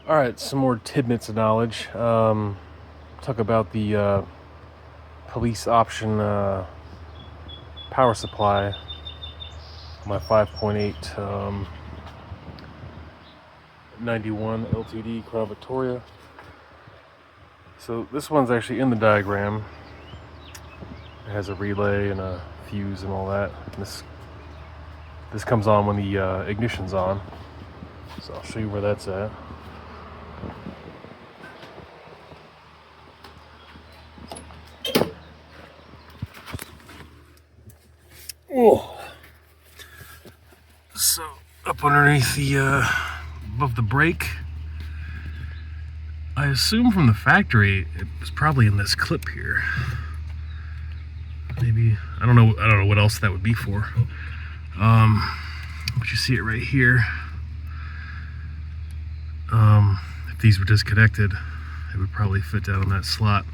All right, some more tidbits of knowledge. Talk about the police option power supply. My 5.8 91 LTD Crown Victoria. So this one's actually in the diagram. It has a relay and a fuse and all that. And this comes on when the ignition's on. So I'll show you where that's at. Oh. So up underneath the above the brake, I assume from the factory it was probably in this clip here. Maybe I don't know what else that would be for. But you see it right here. If these were disconnected, it would probably fit down in that slot.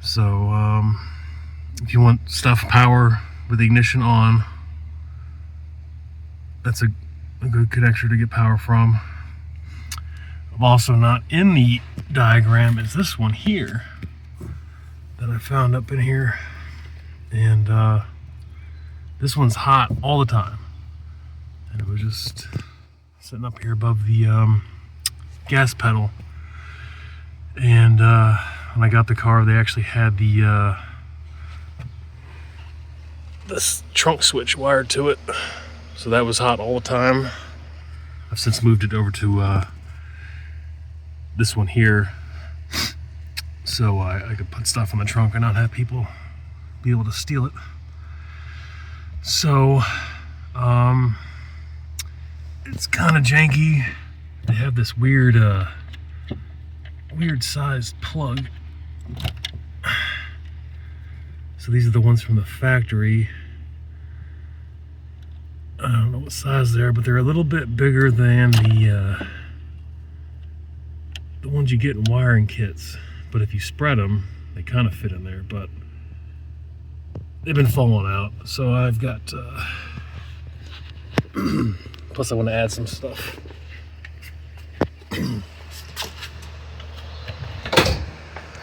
So if you want stuff power with the ignition on, that's a good connector to get power from. I'm also not in the diagram is this one here that I found up in here, and this one's hot all the time, and it was just sitting up here above the gas pedal. And when I got the car, they actually had this trunk switch wired to it, so that was hot all the time. I've since moved it over to this one here, so I could put stuff in the trunk and not have people be able to steal it. So it's kind of janky. They have this weird sized plug. So these are the ones from the factory. I don't know what size they are, but they're a little bit bigger than the ones you get in wiring kits. But if you spread them, they kind of fit in there, but they've been falling out. So I've got, plus I want to add some stuff.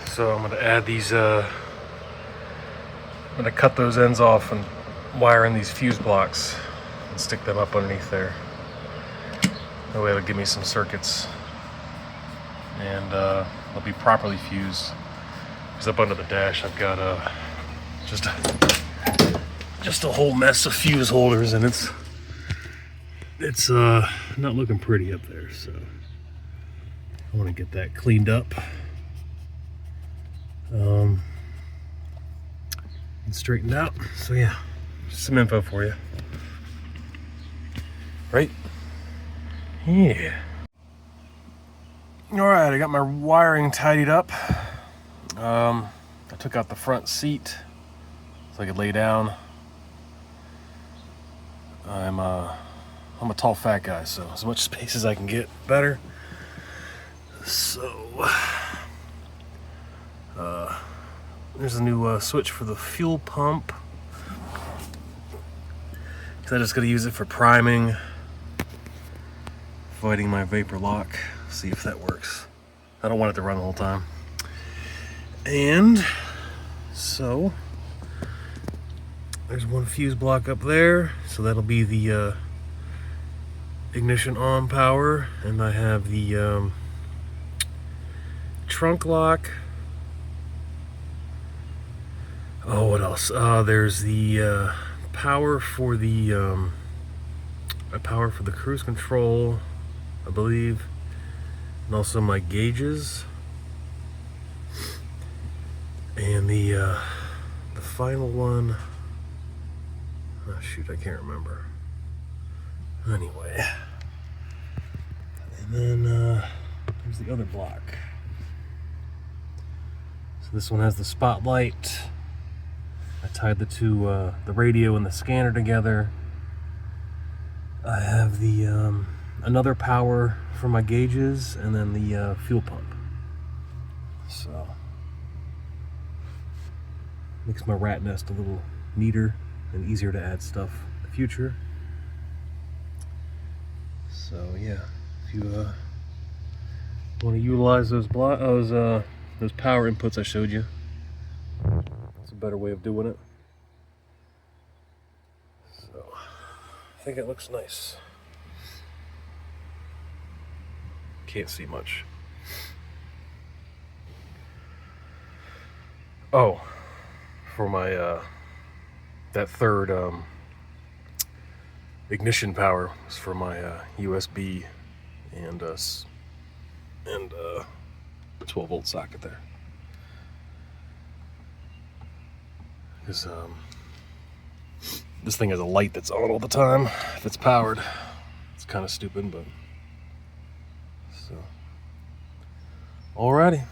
So I'm going to add these, I'm going to cut those ends off and wire in these fuse blocks and stick them up underneath there. That way it'll give me some circuits, and they'll be properly fused. Because up under the dash I've got just a whole mess of fuse holders, and it's not looking pretty up there, so I want to get that cleaned up and straightened out. So yeah, just some info for you, right? Yeah. All right, I got my wiring tidied up. I took out the front seat so I could lay down. I'm a tall fat guy, so as much space as I can get, better. So there's a new switch for the fuel pump, because I just gotta use it for priming, avoiding my vapor lock. See if that works. I don't want it to run the whole time. And so there's one fuse block up there, so that'll be the ignition on power. And I have the trunk lock. Oh, what else? There's the power for the cruise control, I believe, and also my gauges. And the final one, oh shoot, I can't remember. Anyway, and then there's the other block. So this one has the spotlight. I tied the two, the radio and the scanner together. I have the another power for my gauges, and then the fuel pump. So makes my rat nest a little neater and easier to add stuff in the future. So yeah, if you want to utilize those power inputs I showed you, that's a better way of doing it. So I think it looks nice. Can't see much. Oh, for my that third ignition power is for my USB and 12-volt socket there. Because this thing has a light that's on all the time if it's powered. It's kind of stupid, but so alrighty.